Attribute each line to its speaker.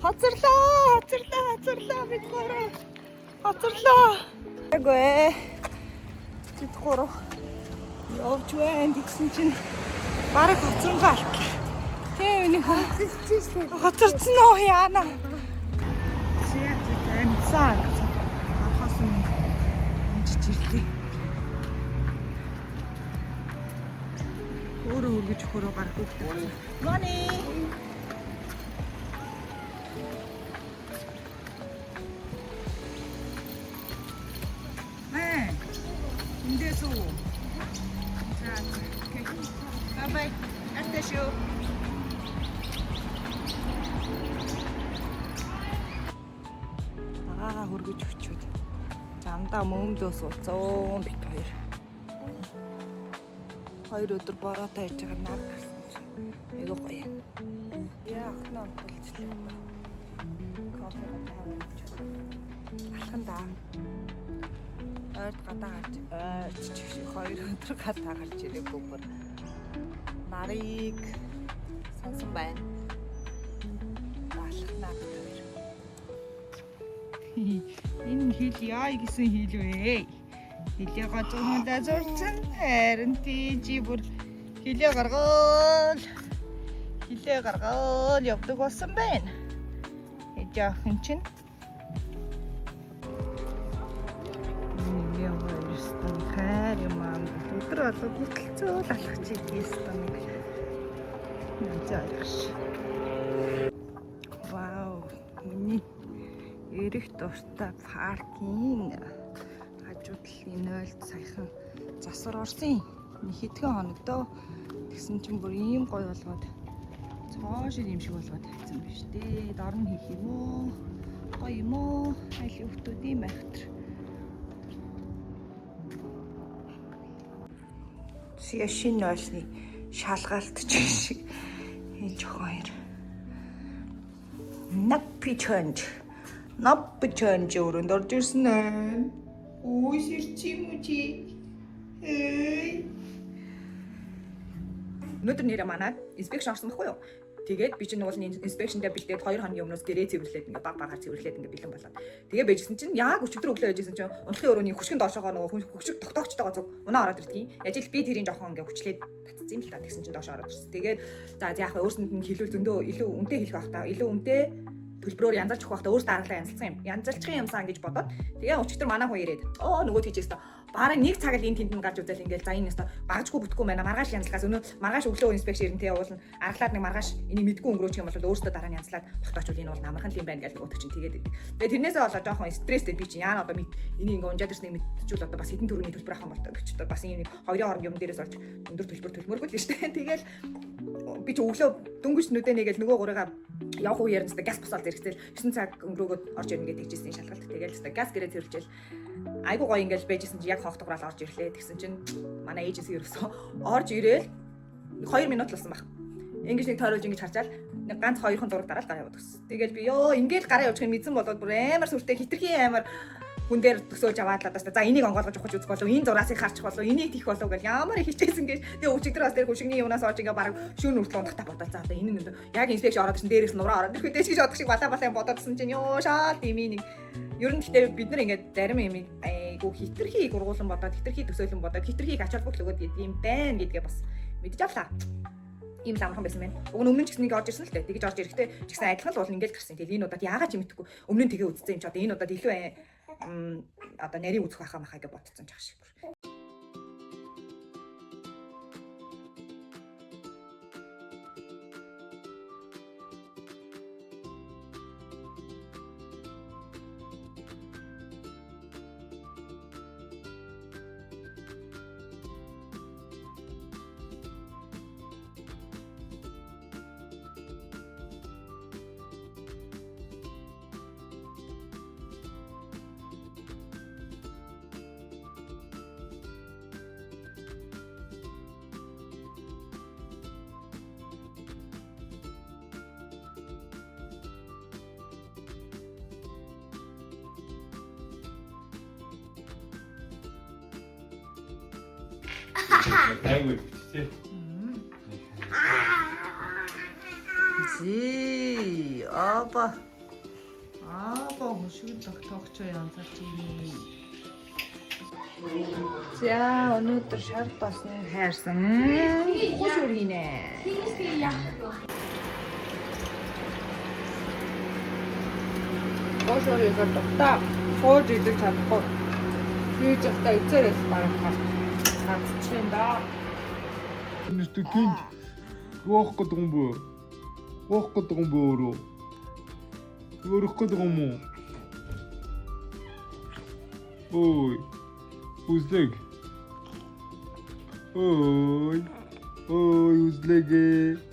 Speaker 1: Хоцорлоо бид гурав. Хоцорлоо. Эгэ. Бид гурав. Явж байна гэсэн чинь бараг хоцронгаа алтлаа. Тийм нэг хоцорсон уу яана. Амцаа. Ахасан жижирлээ. Өөрөө үргэж хөрөө гарах үү. Money. Эндээс үү. За. Бай. Аташо. Хөргөж өчүүд. Замдаа мөмдөөс ууцсан бит хоёр. Хоёр өдөр бороотой яж байгаа наад гарсан чинь. Айгуу гоё. Яах нь болчихлоо. Кофе тавьж. Алханда. Ойд гадаа гарч хоёр өдөр гадаа гарч ирээгүй бүр нарыг сонсон байна. Алхнаа хоёр. Энэ хил яа гэсэн хил вэ? Хилээ гоцондоо зурцсан харин тийжи бүр хилээ гаргал явдаг болсон байна. Яахан чинь өдөр болоод хөдөлцөөл алхах чийгээс нэг нэмж. Вау. Миний эрэх дуртай паркинг хажуудлын 0 саяхан засвар орсон. Хэдхэн хоног дөө тэгсэн чинь бүр ийм гоё болгоод цоошид юм шиг болгоод тавьсан биз дээ. Дорн хийх юм уу? Гоё юм уу? Айл хүүхдүүд ийм байхтар. Шинэ ойлсны шалгаалт шиг энэ жоохон хоёр. Наппичонж өрөөнд орж ирсэн ээ. Ой сэрчимүчи. Өнөөдөр нэрээ манад инспекшн орсон байхгүй юу? Тэгээд би чинь уул инспекшндээ бэлдээд 2 хоногийн өмнөөс гэрээ цэвэрлээд ингээ баг цэвэрлээд ингээ бэлэн болоод. Тэгээ байжсэн чинь яг өчигдөр өглөө яжсэн чинь унтахын өрөөний хөшгөнд доошоогоо нөгөө хөшөг тогтоогчтойгоо зүг унаа ороод ирдгийг. Яжил би тэрийн жоохон ингээ хүчлээд татсан юм л та тэгсэн чинь доошоо ороод ирсэн. Тэгээд за яах вэ өөрсөнд нь хэлүүл зөндөө илүү үнэтэй хэлэх байх та. Илүү үнэтэй төлбөрөөр янзалж өгөх байхдаа өөртөө аргалаа янзалсан юм. Янзалчих юмсан гэж бодоод тэгээ өчигдөр манай хүн ирээд нөгөө тийж өстө бараг 1 цаг л энэ тэнд нь гарч үзэл ингээл за энэ өстө багажгүй бүтггүй байна. Маргааш янзалгаас өнөө маргааш өглөө инспекшн ирэн тэгээ уулна аргалаад нэг маргааш энийг мэдгүй өнгөрөөчих юм бол өөртөө дараа нь янзлаад тогтоочвол энэ бол намархан л юм байна гэж нөгөөдөг чинь тэгээд тэгээ тэрнээсээ болоод жоохон стресстэй би чинь яана одоо энийг ингээ унжаад ирснийг мэдчихвэл одоо бас хэдэн төгрөгийн төлбөр авах юм бол гэж одоо бас энэ хоёрын хооронд юм дээрээс олж өндөр төлбөр төлмөргүй л шүү дээ. Тэгээл би ч өглөө дөнгөж нүдэ нэгээл нөгөө гурыгаа явах үеэр нэстэ газ босоод зэрэгцэл 9 цаг өнгөрөөгөөд орж ирнэ гэдэг жийсэн шалгалт. Тэгээл нэстэ газ гэрээ зэрэлжэл айгуу гоё ингээл байжсэн чинь яг хогтгораал орж ирлээ. Тэгсэн чинь манай ээжээс ерөөсөө орж ирээл 2 минут л болсон баг. Ингэж нэг тойруулж ингэж харчаал нэг ганц 2хан зураг дараал гараа яваад өгсөн. Тэгээл би ёо ингээл гараа явуучих юм мэдсэн болоод бүр амар сүртэй хитрхи амар хүн дээр төсөөж аваад л за энийг онгоолгож ухаж үзэх болов энэ зураасыг харчих болов энийг тийх болов гэж ямар их хичээсэн гэж тэгээ өчигдөр бас тэр хөшигний юмнаас орж ингээ баг шүүн үртэл ундахтаа бодоод за одоо энэ нь яг инспекшн ороод ирсэн дээрээс нураа ороод ирэх үедээ гэж бодох шиг балаа юм бодоодсэн чинь ёо шаал дими нэг ер нь гэхдээ бид нар ингээ зарим юм айгу хитрхи гургуулan бодоод хитрхи төсөөлөн бодоод хитрхи ач холбогдол өгөөд ийм байна гэдгээ бас мэдж авлаа. Ийм л амархан байсан байна. Уг нь өмнө ч гэсэн нэг орж ирсэн л дээ. Тэгэж орж ирэхдээ ч гэсэн адилхан л бол ингээл гарсан. Тэгээ энэ удаад яагаад ч юм мэдхгүй. Өмнө нь тэгээ үзсэн юм чи одоо энэ удаад илүү одоо нарийн үзэх байхаа махаа гэж бодсон ч ах шиг.
Speaker 2: 아이고 예쁘지?
Speaker 1: 지, 아빠. 아빠 무식은 тогтоогчоо янзарч ирнэ. За өнөөдөр шар тосон хайрсан хус үргийнэ. Бошорыг тогтоо сууж идэж чадахгүй. Хийж явахдаа эзээрээс барах хатчихна.
Speaker 2: Нэстэ кинь. Гоох гэдэг юм бөө. Гоох гэдэг юм бөө өөрөө. Өөрөө гэдэг юм уу? Ой. Үзлэг. Ой. Ой үзлэгээ.